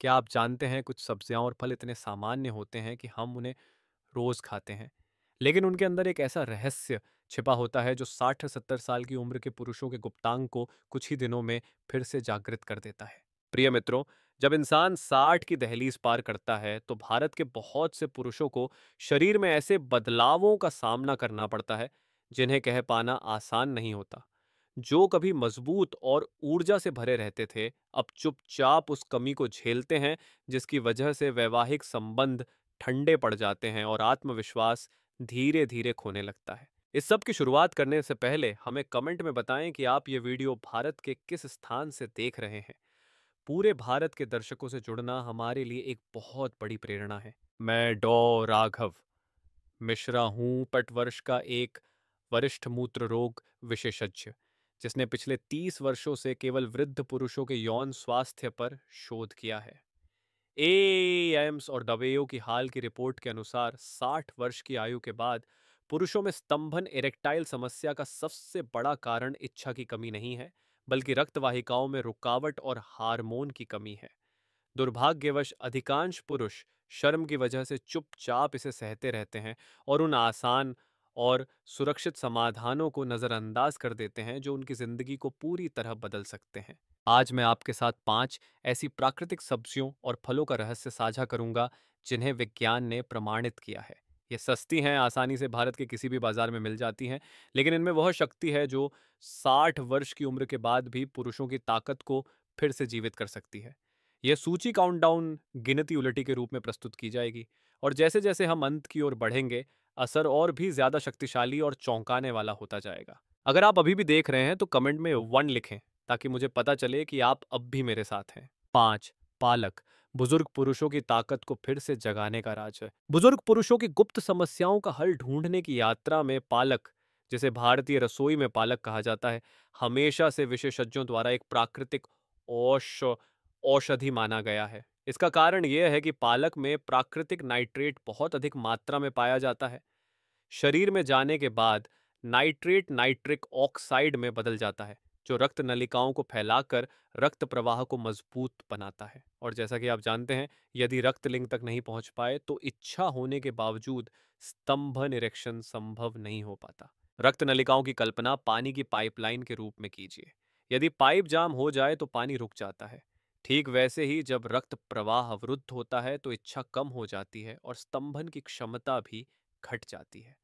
क्या आप जानते हैं कुछ सब्जियां और फल इतने सामान्य होते हैं कि हम उन्हें रोज खाते हैं, लेकिन उनके अंदर एक ऐसा रहस्य छिपा होता है जो 60-70 साल की उम्र के पुरुषों के गुप्तांग को कुछ ही दिनों में फिर से जागृत कर देता है। प्रिय मित्रों, जब इंसान 60 की दहलीज पार करता है तो भारत के बहुत से पुरुषों को शरीर में ऐसे बदलावों का सामना करना पड़ता है जिन्हें कह पाना आसान नहीं होता। जो कभी मजबूत और ऊर्जा से भरे रहते थे, अब चुपचाप उस कमी को झेलते हैं जिसकी वजह से वैवाहिक संबंध ठंडे पड़ जाते हैं और आत्मविश्वास धीरे धीरे खोने लगता है। इस सब की शुरुआत करने से पहले हमें कमेंट में बताएं कि आप ये वीडियो भारत के किस स्थान से देख रहे हैं। पूरे भारत के दर्शकों से जुड़ना हमारे लिए एक बहुत बड़ी प्रेरणा है। मैं डॉ राघव मिश्रा हूँ, पटवर्ष का एक वरिष्ठ मूत्र रोग विशेषज्ञ, जिसने पिछले 30 वर्षों से केवल वृद्ध पुरुषों के यौन स्वास्थ्य पर शोध किया है। एम्स और दवेयों की हाल की रिपोर्ट के अनुसार 60 वर्ष की आयु के बाद पुरुषों में स्तंभन इरेक्टाइल समस्या का सबसे बड़ा कारण इच्छा की कमी नहीं है, बल्कि रक्त वाहिकाओं में रुकावट और हार्मोन की कमी है। दुर्भाग्यवश अधिकांश पुरुष शर्म की वजह से चुपचाप इसे सहते रहते हैं और उन आसान और सुरक्षित समाधानों को नज़रअंदाज कर देते हैं जो उनकी ज़िंदगी को पूरी तरह बदल सकते हैं। आज मैं आपके साथ 5 ऐसी प्राकृतिक सब्जियों और फलों का रहस्य साझा करूंगा जिन्हें विज्ञान ने प्रमाणित किया है। ये सस्ती हैं, आसानी से भारत के किसी भी बाजार में मिल जाती हैं, लेकिन इनमें वह शक्ति है जो 60 वर्ष की उम्र के बाद भी पुरुषों की ताकत को फिर से जीवित कर सकती है। यह सूची काउंटडाउन गिनती उलटी के रूप में प्रस्तुत की जाएगी, और जैसे जैसे हम अंत की ओर बढ़ेंगे असर और भी ज्यादा शक्तिशाली और चौंकाने वाला होता जाएगा। अगर आप अभी भी देख रहे हैं तो कमेंट में 1 लिखें ताकि मुझे पता चले कि आप अब भी मेरे साथ हैं। 5, पालक बुजुर्ग पुरुषों की ताकत को फिर से जगाने का राज है। बुजुर्ग पुरुषों की गुप्त समस्याओं का हल ढूंढने की यात्रा में पालक, जिसे भारतीय रसोई में पालक कहा जाता है, हमेशा से विशेषज्ञों द्वारा एक प्राकृतिक औष औषधि माना गया है। इसका कारण यह है कि पालक में प्राकृतिक नाइट्रेट बहुत अधिक मात्रा में पाया जाता है। शरीर में जाने के बाद नाइट्रेट नाइट्रिक ऑक्साइड में बदल जाता है, जो रक्त नलिकाओं को फैलाकर रक्त प्रवाह को मजबूत बनाता है। और जैसा कि आप जानते हैं, यदि रक्त लिंग तक नहीं पहुंच पाए तो इच्छा होने के बावजूद स्तंभन इरेक्शन संभव नहीं हो पाता। रक्त नलिकाओं की कल्पना पानी की पाइपलाइन के रूप में कीजिए। यदि पाइप जाम हो जाए तो पानी रुक जाता है। ठीक वैसे ही जब रक्त प्रवाह अवरुद्ध होता है तो इच्छा कम हो जाती है और स्तंभन की क्षमता भी घट जाती है।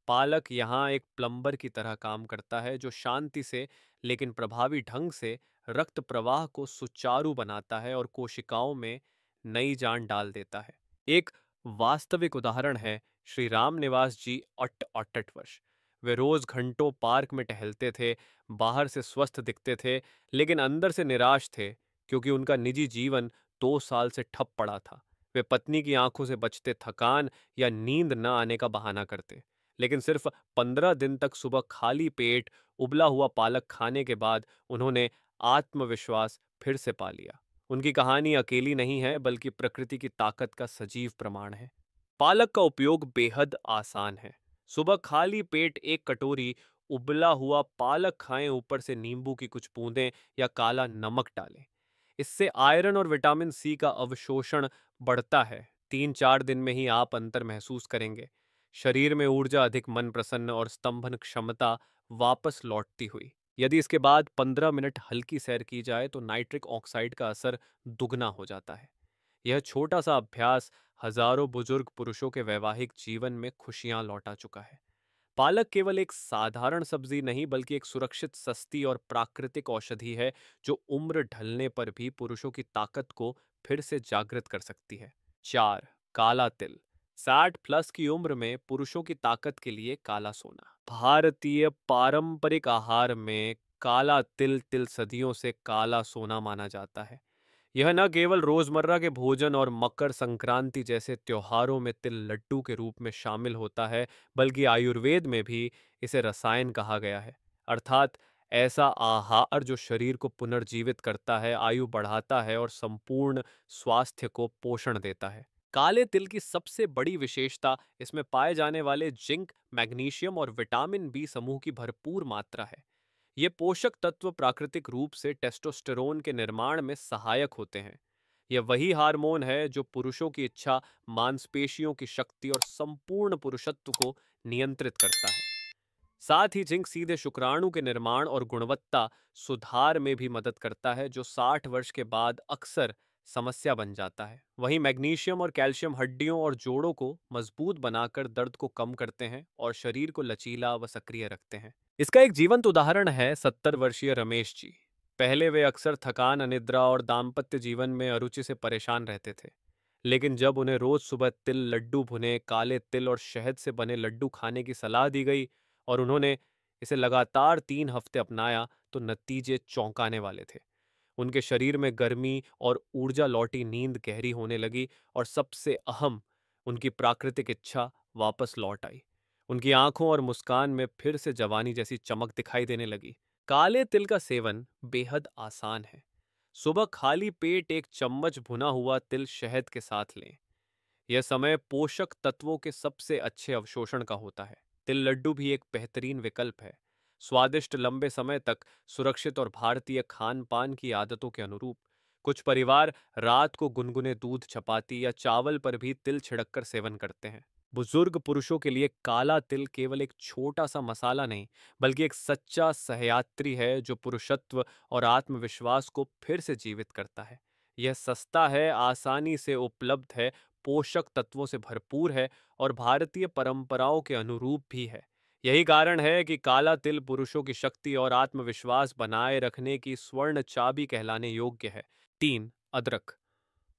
पालक यहाँ एक प्लम्बर की तरह काम करता है, जो शांति से लेकिन प्रभावी ढंग से रक्त प्रवाह को सुचारू बनाता है और कोशिकाओं में नई जान डाल देता है। एक वास्तविक उदाहरण है श्री राम निवास जी, 68 वर्ष। वे रोज घंटों पार्क में टहलते थे, बाहर से स्वस्थ दिखते थे, लेकिन अंदर से निराश थे क्योंकि उनका निजी जीवन 2 साल से ठप पड़ा था। वे पत्नी की आंखों से बचते थकान या नींद न आने का बहाना करते, लेकिन सिर्फ 15 दिन तक सुबह खाली पेट उबला हुआ पालक खाने के बाद उन्होंने आत्मविश्वास फिर से पा लिया। उनकी कहानी अकेली नहीं है, बल्कि प्रकृति की ताकत का सजीव प्रमाण है। पालक का उपयोग बेहद आसान है। सुबह खाली पेट एक कटोरी उबला हुआ पालक खाएं, ऊपर से नींबू की कुछ बूंदें या काला नमक डालें। इससे आयरन और विटामिन सी का अवशोषण बढ़ता है। 3-4 दिन में ही आप अंतर महसूस करेंगे। शरीर में ऊर्जा अधिक, मन प्रसन्न और स्तंभन क्षमता वापस लौटती हुई। यदि इसके बाद 15 मिनट हल्की सैर की जाए तो नाइट्रिक ऑक्साइड का असर दुगना हो जाता है। यह छोटा सा अभ्यास हजारों बुजुर्ग पुरुषों के वैवाहिक जीवन में खुशियां लौटा चुका है। पालक केवल एक साधारण सब्जी नहीं, बल्कि एक सुरक्षित, सस्ती और प्राकृतिक औषधि है जो उम्र ढलने पर भी पुरुषों की ताकत को फिर से जागृत कर सकती है। 4, काला तिल 60+ की उम्र में पुरुषों की ताकत के लिए काला सोना। भारतीय पारंपरिक आहार में काला तिल तिल सदियों से काला सोना माना जाता है। यह न केवल रोजमर्रा के भोजन और मकर संक्रांति जैसे त्योहारों में तिल लड्डू के रूप में शामिल होता है, बल्कि आयुर्वेद में भी इसे रसायन कहा गया है। अर्थात ऐसा आहार जो शरीर को पुनर्जीवित करता है, आयु बढ़ाता है और संपूर्ण स्वास्थ्य को पोषण देता है। काले तिल की सबसे बड़ी विशेषता इसमें पाए जाने वाले जिंक, मैग्नीशियम और विटामिन बी समूह की भरपूर मात्रा है। ये पोषक तत्व प्राकृतिक रूप से टेस्टोस्टेरोन के निर्माण में सहायक होते हैं, यह वही हार्मोन है जो पुरुषों की इच्छा, मांसपेशियों की शक्ति और संपूर्ण पुरुषत्व को नियंत्रित करता है। साथ ही जिंक सीधे शुक्राणु के निर्माण और गुणवत्ता सुधार में भी मदद करता है, जो 60 वर्ष के बाद अक्सर समस्या बन जाता है। वहीं मैग्नीशियम और कैल्शियम हड्डियों और जोड़ों को मजबूत बनाकर दर्द को कम करते हैं और शरीर को लचीला व सक्रिय रखते हैं। इसका एक जीवंत उदाहरण है 70 वर्षीय रमेश जी। पहले वे अक्सर थकान, अनिद्रा और दाम्पत्य जीवन में अरुचि से परेशान रहते थे। लेकिन जब उन्हें रोज सुबह तिल लड्डू भुने, काले तिल और शहद से बने लड्डू खाने की सलाह दी गई और उन्होंने इसे लगातार 3 हफ्ते अपनाया, तो नतीजे चौंकाने वाले थे। उनके शरीर में गर्मी और ऊर्जा लौटी, नींद गहरी होने लगी और सबसे अहम, उनकी प्राकृतिक इच्छा वापस लौट आई। उनकी आंखों और मुस्कान में फिर से जवानी जैसी चमक दिखाई देने लगी। काले तिल का सेवन बेहद आसान है। सुबह खाली पेट 1 चम्मच भुना हुआ तिल शहद के साथ लें। यह समय पोषक तत्वों के सबसे अच्छे अवशोषण का होता है। तिल लड्डू भी एक बेहतरीन विकल्प है, स्वादिष्ट, लंबे समय तक सुरक्षित और भारतीय खान पान की आदतों के अनुरूप। कुछ परिवार रात को गुनगुने दूध, चपाती या चावल पर भी तिल छिड़ककर सेवन करते हैं। बुजुर्ग पुरुषों के लिए काला तिल केवल एक छोटा सा मसाला नहीं, बल्कि एक सच्चा सहयात्री है जो पुरुषत्व और आत्मविश्वास को फिर से जीवित करता है। यह सस्ता है, आसानी से उपलब्ध है, पोषक तत्वों से भरपूर है और भारतीय परंपराओं के अनुरूप भी है। यही कारण है कि काला तिल पुरुषों की शक्ति और आत्मविश्वास बनाए रखने की स्वर्ण चाबी कहलाने योग्य है। 3. अदरक,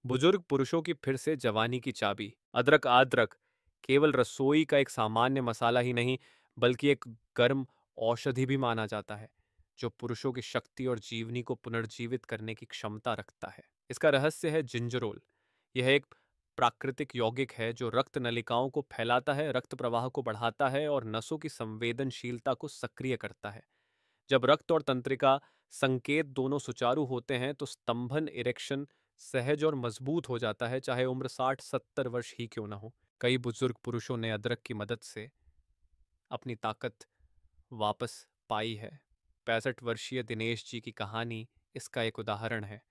बुजुर्ग पुरुषों की फिर से जवानी की चाबी। अदरक केवल रसोई का एक सामान्य मसाला ही नहीं, बल्कि एक गर्म औषधि भी माना जाता है, जो पुरुषों की शक्ति और जीवनी को पुनर्जीवित करने की क्षमता रखता है। इसका रहस्य है जिंजरोल। यह एक प्राकृतिक यौगिक है जो रक्त नलिकाओं को फैलाता है, रक्त प्रवाह को बढ़ाता है और नसों की संवेदनशीलता को सक्रिय करता है। जब रक्त और तंत्रिका संकेत दोनों सुचारू होते हैं, तो स्तंभन, इरेक्शन सहज और मजबूत हो जाता है, चाहे उम्र 60-70 वर्ष ही क्यों ना हो। कई बुजुर्ग पुरुषों ने अदरक की मदद से अपनी ताकत वापस पाई है। 65 वर्षीय दिनेश जी की कहानी इसका एक उदाहरण है।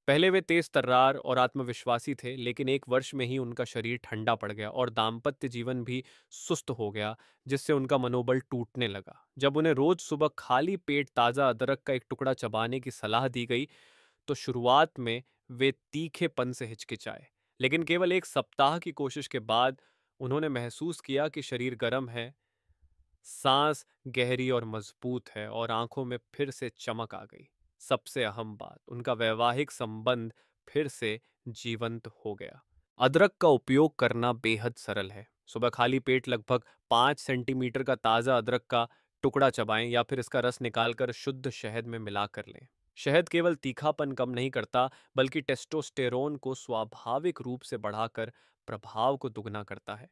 पहले वे तेज तर्रार और आत्मविश्वासी थे, लेकिन 1 वर्ष में ही उनका शरीर ठंडा पड़ गया और दाम्पत्य जीवन भी सुस्त हो गया, जिससे उनका मनोबल टूटने लगा। जब उन्हें रोज सुबह खाली पेट ताज़ा अदरक का एक टुकड़ा चबाने की सलाह दी गई, तो शुरुआत में वे तीखेपन से हिचकिचाए। लेकिन केवल 1 सप्ताह की कोशिश के बाद उन्होंने महसूस किया कि शरीर गर्म है, सांस गहरी और मजबूत है और आंखों में फिर से चमक आ गई। सबसे अहम बात, उनका वैवाहिक संबंध फिर से जीवंत हो गया। अदरक का उपयोग करना बेहद सरल है। सुबह खाली पेट लगभग 5 सेंटीमीटर का ताज़ा अदरक का टुकड़ा चबाएं या फिर इसका रस निकालकर शुद्ध शहद में मिलाकर लें। शहद केवल तीखापन कम नहीं करता, बल्कि टेस्टोस्टेरोन को स्वाभाविक रूप से बढ़ाकर प्रभाव को दुगना करता है।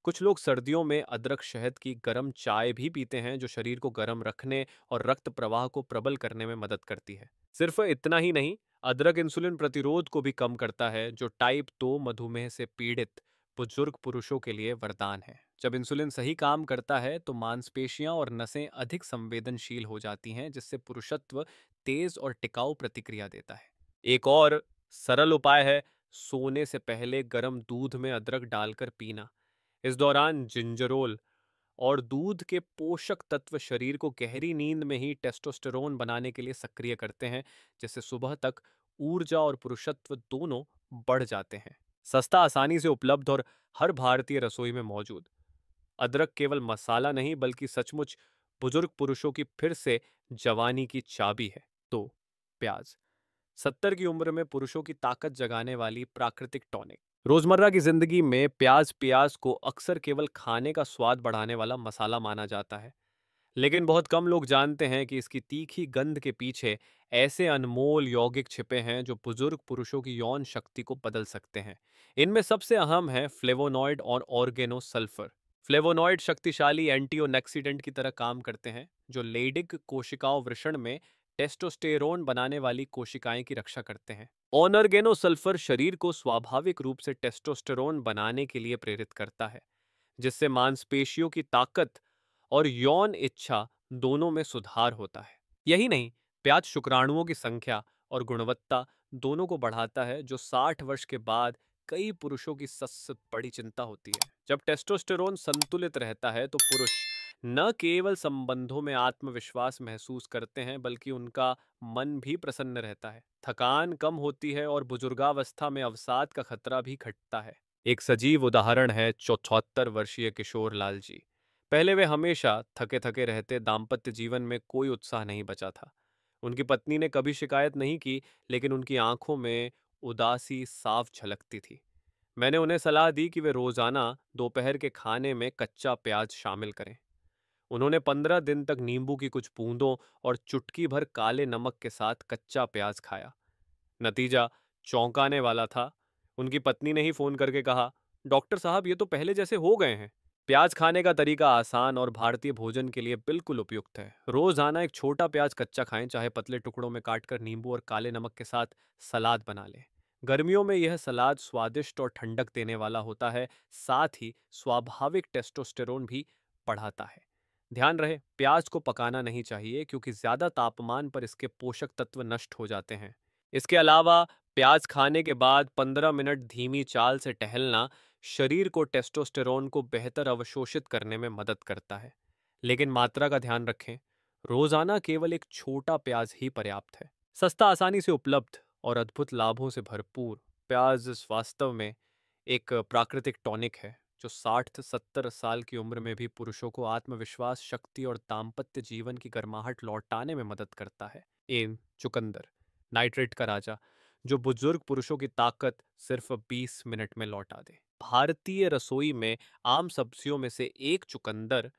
कुछ लोग सर्दियों में अदरक शहद की गर्म चाय भी पीते हैं, जो शरीर को गर्म रखने और रक्त प्रवाह को प्रबल करने में मदद करती है। सिर्फ इतना ही नहीं, अदरक इंसुलिन प्रतिरोध को भी कम करता है, जो टाइप 2 मधुमेह से पीड़ित बुजुर्ग पुरुषों के लिए वरदान है। जब इंसुलिन सही काम करता है, तो मांसपेशियां और नसें अधिक संवेदनशील हो जाती हैं, जिससे पुरुषत्व तेज और टिकाऊ प्रतिक्रिया देता है। एक और सरल उपाय है सोने से पहले गर्म दूध में अदरक डालकर पीना। इस दौरान जिंजरोल और दूध के पोषक तत्व शरीर को गहरी नींद में ही टेस्टोस्टेरोन बनाने के लिए सक्रिय करते हैं, जिससे सुबह तक ऊर्जा और पुरुषत्व दोनों बढ़ जाते हैं। सस्ता, आसानी से उपलब्ध और हर भारतीय रसोई में मौजूद अदरक केवल मसाला नहीं, बल्कि सचमुच बुजुर्ग पुरुषों की फिर से जवानी की चाबी है। तो प्याज, 70 की उम्र में पुरुषों की ताकत जगाने वाली प्राकृतिक टॉनिक। रोजमर्रा की जिंदगी में प्याज को अक्सर केवल खाने का स्वाद बढ़ाने वाला मसाला माना जाता है, लेकिन बहुत कम लोग जानते हैं कि इसकी तीखी गंध के पीछे ऐसे अनमोल यौगिक छिपे हैं जो बुजुर्ग पुरुषों की यौन शक्ति को बदल सकते हैं। इनमें सबसे अहम है फ्लेवोनॉइड और ऑर्गेनो सल्फर। फ्लेवोनॉइड शक्तिशाली एंटीओक्सीडेंट की तरह काम करते हैं, जो लेडिक कोशिकाओं वृषण में टेस्टोस्टेरोन बनाने वाली कोशिकाएं की रक्षा करते हैं। ऑनर्गेनो सल्फर शरीर को स्वाभाविक रूप से टेस्टोस्टेरोन बनाने के लिए प्रेरित करता है, जिससे मांसपेशियों की ताकत और यौन इच्छा दोनों में सुधार होता है। यही नहीं, प्याज शुक्राणुओं की संख्या और गुणवत्ता दोनों को बढ़ाता है, जो 60 वर्ष के बाद कई पुरुषों की सबसे बड़ी चिंता होती है। जब टेस्टोस्टेरोन संतुलित रहता है तो पुरुष न केवल संबंधों में आत्मविश्वास महसूस करते हैं, बल्कि उनका मन भी प्रसन्न रहता है, थकान कम होती है और बुजुर्गावस्था में अवसाद का खतरा भी घटता है। एक सजीव उदाहरण है 74 वर्षीय किशोर लाल जी। पहले वे हमेशा थके थके रहते, दाम्पत्य जीवन में कोई उत्साह नहीं बचा था। उनकी पत्नी ने कभी शिकायत नहीं की, लेकिन उनकी आंखों में उदासी साफ झलकती थी। मैंने उन्हें सलाह दी कि वे रोजाना दोपहर के खाने में कच्चा प्याज शामिल करें। उन्होंने 15 दिन तक नींबू की कुछ बूंदों और चुटकी भर काले नमक के साथ कच्चा प्याज खाया। नतीजा चौंकाने वाला था। उनकी पत्नी ने ही फोन करके कहा, डॉक्टर साहब, ये तो पहले जैसे हो गए हैं। प्याज खाने का तरीका आसान और भारतीय भोजन के लिए बिल्कुल उपयुक्त है। रोजाना एक छोटा प्याज कच्चा खाएं, चाहे पतले टुकड़ों में काटकर नींबू और काले नमक के साथ सलाद बना लें। गर्मियों में यह सलाद स्वादिष्ट और ठंडक देने वाला होता है, साथ ही स्वाभाविक टेस्टोस्टेरोन भी बढ़ाता है। ध्यान रहे, प्याज को पकाना नहीं चाहिए, क्योंकि ज्यादा तापमान पर इसके पोषक तत्व नष्ट हो जाते हैं। इसके अलावा प्याज खाने के बाद 15 मिनट धीमी चाल से टहलना शरीर को टेस्टोस्टेरोन को बेहतर अवशोषित करने में मदद करता है। लेकिन मात्रा का ध्यान रखें। रोजाना केवल एक छोटा प्याज ही पर्याप्त है। सस्ता, आसानी से उपलब्ध और अद्भुत लाभों से भरपूर प्याज वास्तव में एक प्राकृतिक टॉनिक है, जो 60 से 70 साल की उम्र में भी पुरुषों को आत्मविश्वास, शक्ति और दाम्पत्य जीवन की गर्माहट लौटाने में मदद करता है। एम चुकंदर, नाइट्रेट का राजा, जो बुजुर्ग पुरुषों की ताकत सिर्फ 20 मिनट में लौटा दे। भारतीय रसोई में आम सब्जियों में से एक चुकंदर,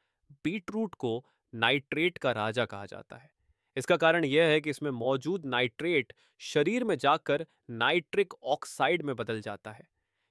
बीटरूट को नाइट्रेट का राजा कहा जाता है। इसका कारण यह है कि इसमें मौजूद नाइट्रेट शरीर में जाकर नाइट्रिक ऑक्साइड में बदल जाता है।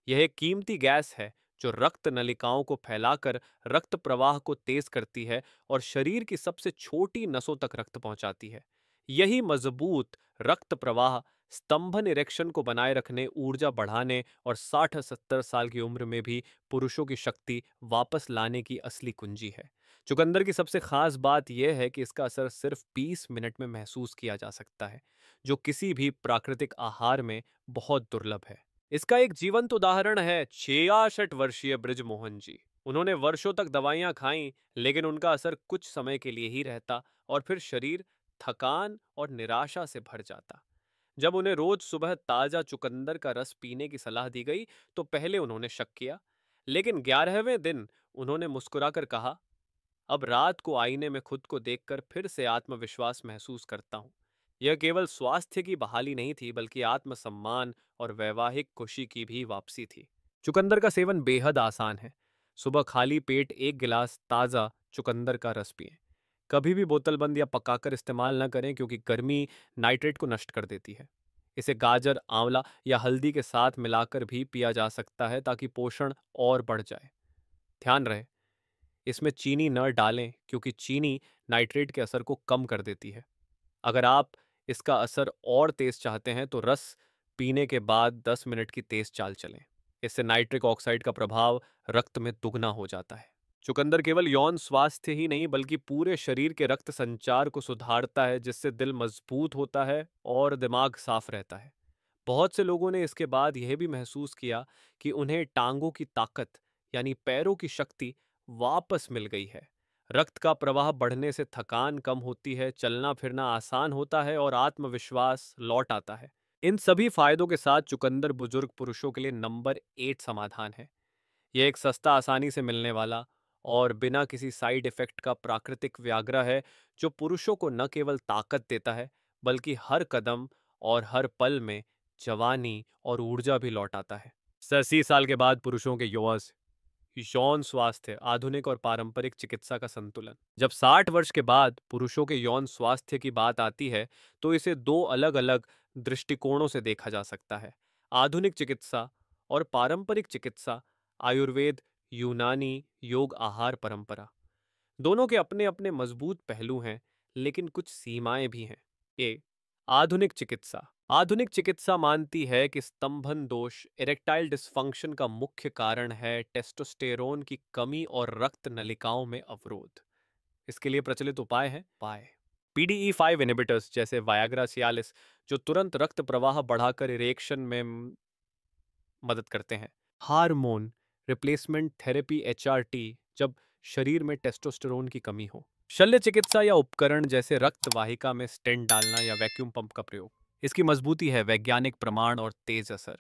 यह एक कीमती गैस है जो रक्त नलिकाओं को फैलाकर रक्त प्रवाह को तेज करती है और शरीर की सबसे छोटी नसों तक रक्त पहुंचाती है। यही मजबूत रक्त प्रवाह स्तंभन इरेक्शन को बनाए रखने, ऊर्जा बढ़ाने और 60-70 साल की उम्र में भी पुरुषों की शक्ति वापस लाने की असली कुंजी है। चुकंदर की सबसे खास बात यह है कि इसका असर सिर्फ 20 मिनट में महसूस किया जा सकता है, जो किसी भी प्राकृतिक आहार में बहुत दुर्लभ है। इसका एक जीवंत उदाहरण है 66 वर्षीय ब्रिजमोहन जी। उन्होंने वर्षों तक दवाइयां खाई, लेकिन उनका असर कुछ समय के लिए ही रहता और फिर शरीर थकान और निराशा से भर जाता। जब उन्हें रोज सुबह ताजा चुकंदर का रस पीने की सलाह दी गई तो पहले उन्होंने शक किया, लेकिन 11वें दिन उन्होंने मुस्कुराकर कहा, अब रात को आईने में खुद को देखकर फिर से आत्मविश्वास महसूस करता हूँ। यह केवल स्वास्थ्य की बहाली नहीं थी, बल्कि आत्मसम्मान और वैवाहिक खुशी की भी वापसी थी। चुकंदर का सेवन बेहद आसान है। सुबह खाली पेट एक गिलास ताज़ा चुकंदर का रस पिएं। कभी भी बोतलबंद या पकाकर इस्तेमाल न करें, क्योंकि गर्मी नाइट्रेट को नष्ट कर देती है। इसे गाजर, आंवला या हल्दी के साथ मिलाकर भी पिया जा सकता है, ताकि पोषण और बढ़ जाए। ध्यान रहे, इसमें चीनी न डालें, क्योंकि चीनी नाइट्रेट के असर को कम कर देती है। अगर आप इसका असर और तेज चाहते हैं तो रस पीने के बाद 10 मिनट की तेज चाल चलें। इससे नाइट्रिक ऑक्साइड का प्रभाव रक्त में दुगना हो जाता है। चुकंदर केवल यौन स्वास्थ्य ही नहीं, बल्कि पूरे शरीर के रक्त संचार को सुधारता है, जिससे दिल मजबूत होता है और दिमाग साफ रहता है। बहुत से लोगों ने इसके बाद यह भी महसूस किया कि उन्हें टांगों की ताकत, यानी पैरों की शक्ति वापस मिल गई है। रक्त का प्रवाह बढ़ने से थकान कम होती है, चलना फिरना आसान होता है और आत्मविश्वास लौट आता है। इन सभी फायदों के साथ चुकंदर बुजुर्ग पुरुषों के लिए नंबर 8 समाधान है। यह एक सस्ता, आसानी से मिलने वाला और बिना किसी साइड इफेक्ट का प्राकृतिक व्याग्रा है, जो पुरुषों को न केवल ताकत देता है, बल्कि हर कदम और हर पल में जवानी और ऊर्जा भी लौटाता है। 80 साल के बाद पुरुषों के यौन स्वास्थ्य, आधुनिक और पारंपरिक चिकित्सा का संतुलन। जब 60 वर्ष के बाद पुरुषों के यौन स्वास्थ्य की बात आती है, तो इसे दो अलग अलग दृष्टिकोणों से देखा जा सकता है। आधुनिक चिकित्सा और पारंपरिक चिकित्सा, आयुर्वेद, यूनानी, योग, आहार परंपरा, दोनों के अपने अपने मजबूत पहलू हैं, लेकिन कुछ सीमाएं भी हैं। ए आधुनिक चिकित्सा। आधुनिक चिकित्सा मानती है कि स्तंभन दोष, इरेक्टाइल डिस्फंक्शन का मुख्य कारण है टेस्टोस्टेरोन की कमी और रक्त नलिकाओं में अवरोध। इसके लिए प्रचलित उपाय है। PDE5 इनहिबिटर्स जैसे वायाग्रा, सियालिस, जो तुरंत रक्त प्रवाह बढ़ाकर इरेक्शन में मदद करते हैं। हार्मोन रिप्लेसमेंट थेरेपी HRT, जब शरीर में टेस्टोस्टेरोन की कमी हो। शल्य चिकित्सा या उपकरण जैसे रक्त वाहिका में स्टेंट डालना या वैक्यूम पंप का प्रयोग। इसकी मजबूती है वैज्ञानिक प्रमाण और तेज असर,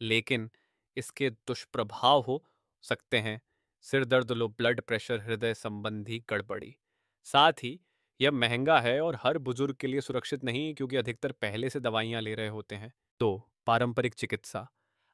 लेकिन इसके दुष्प्रभाव हो सकते हैं सिर दर्द, लो ब्लड प्रेशर, हृदय संबंधी गड़बड़ी। साथ ही यह महंगा है और हर बुजुर्ग के लिए सुरक्षित नहीं, क्योंकि अधिकतर पहले से दवाइयां ले रहे होते हैं। तो पारंपरिक चिकित्सा,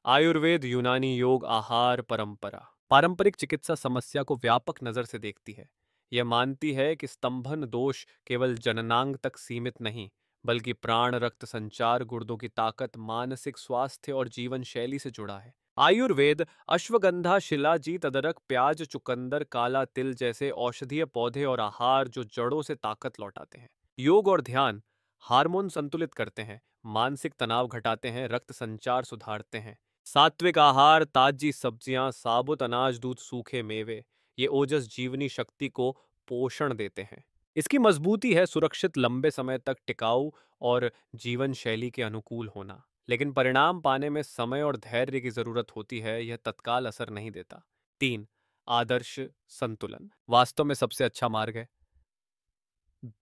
आयुर्वेद, यूनानी, योग, आहार, परंपरा। पारंपरिक चिकित्सा समस्या को व्यापक नजर से देखती है। यह मानती है कि स्तंभन दोष केवल जननांग तक सीमित नहीं, बल्कि प्राण, रक्त संचार, गुर्दों की ताकत, मानसिक स्वास्थ्य और जीवन शैली से जुड़ा है। आयुर्वेद अश्वगंधा, शिलाजीत, अदरक, प्याज, चुकंदर, काला तिल जैसे औषधीय पौधे और आहार जो जड़ों से ताकत लौटाते हैं। योग और ध्यान हार्मोन संतुलित करते हैं, मानसिक तनाव घटाते हैं, रक्त संचार सुधारते हैं। सात्विक आहार, ताजी सब्जियां, साबुत अनाज, दूध, सूखे मेवे, ये ओजस जीवनी शक्ति को पोषण देते हैं। इसकी मजबूती है सुरक्षित, लंबे समय तक टिकाऊ और जीवन शैली के अनुकूल होना। लेकिन परिणाम पाने में समय और धैर्य की जरूरत होती है, यह तत्काल असर नहीं देता। 3. आदर्श संतुलन वास्तव में सबसे अच्छा मार्ग है।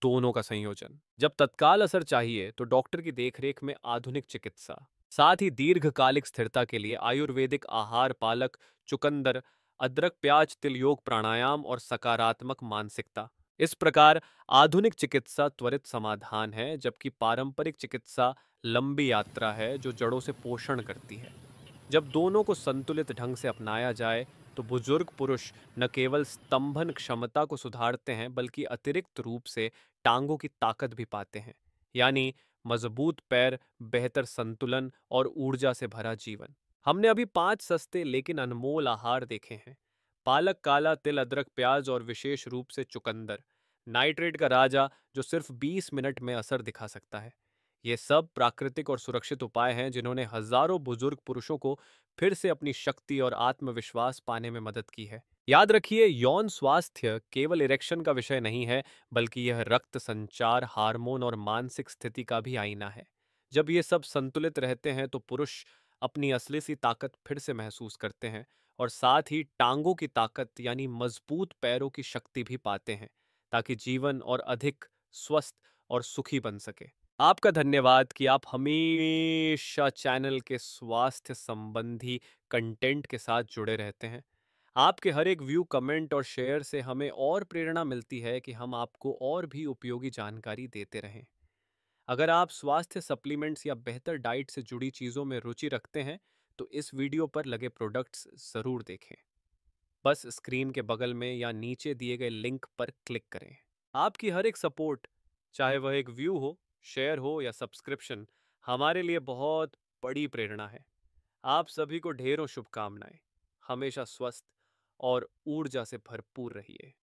दोनों का संयोजन। जब तत्काल असर चाहिए तो डॉक्टर की देखरेख में आधुनिक चिकित्सा, साथ ही दीर्घकालिक स्थिरता के लिए आयुर्वेदिक आहार, पालक, चुकंदर, अदरक, प्याज, तिल, योग, प्राणायाम और सकारात्मक मानसिकता। इस प्रकार आधुनिक चिकित्सा त्वरित समाधान है, जबकि पारंपरिक चिकित्सा लंबी यात्रा है जो जड़ों से पोषण करती है। जब दोनों को संतुलित ढंग से अपनाया जाए तो बुजुर्ग पुरुष न केवल स्तंभन क्षमता को सुधारते हैं, बल्कि अतिरिक्त रूप से टांगों की ताकत भी पाते हैं। यानी मजबूत पैर, बेहतर संतुलन और ऊर्जा से भरा जीवन। हमने अभी 5 सस्ते लेकिन अनमोल आहार देखे हैं। पालक, काला तिल, अदरक, प्याज और विशेष रूप से चुकंदर, नाइट्रेट का राजा, जो सिर्फ 20 मिनट में असर दिखा सकता है। ये सब प्राकृतिक और सुरक्षित उपाय हैं जिन्होंने हजारों बुजुर्ग पुरुषों को फिर से अपनी शक्ति और आत्मविश्वास पाने में मदद की है। याद रखिए, यौन स्वास्थ्य केवल इरेक्शन का विषय नहीं है, बल्कि यह रक्त संचार, हार्मोन और मानसिक स्थिति का भी आईना है। जब ये सब संतुलित रहते हैं तो पुरुष अपनी असली सी ताकत फिर से महसूस करते हैं, और साथ ही टांगों की ताकत यानी मजबूत पैरों की शक्ति भी पाते हैं, ताकि जीवन और अधिक स्वस्थ और सुखी बन सके। आपका धन्यवाद कि आप हमेशा चैनल के स्वास्थ्य संबंधी कंटेंट के साथ जुड़े रहते हैं। आपके हर एक व्यू, कमेंट और शेयर से हमें और प्रेरणा मिलती है कि हम आपको और भी उपयोगी जानकारी देते रहें। अगर आप स्वास्थ्य सप्लीमेंट्स या बेहतर डाइट से जुड़ी चीज़ों में रुचि रखते हैं, तो इस वीडियो पर लगे प्रोडक्ट्स ज़रूर देखें। बस स्क्रीन के बगल में या नीचे दिए गए लिंक पर क्लिक करें। आपकी हर एक सपोर्ट, चाहे वह एक व्यू हो, शेयर हो या सब्सक्रिप्शन, हमारे लिए बहुत बड़ी प्रेरणा है। आप सभी को ढेरों शुभकामनाएं। हमेशा स्वस्थ और ऊर्जा से भरपूर रहिए।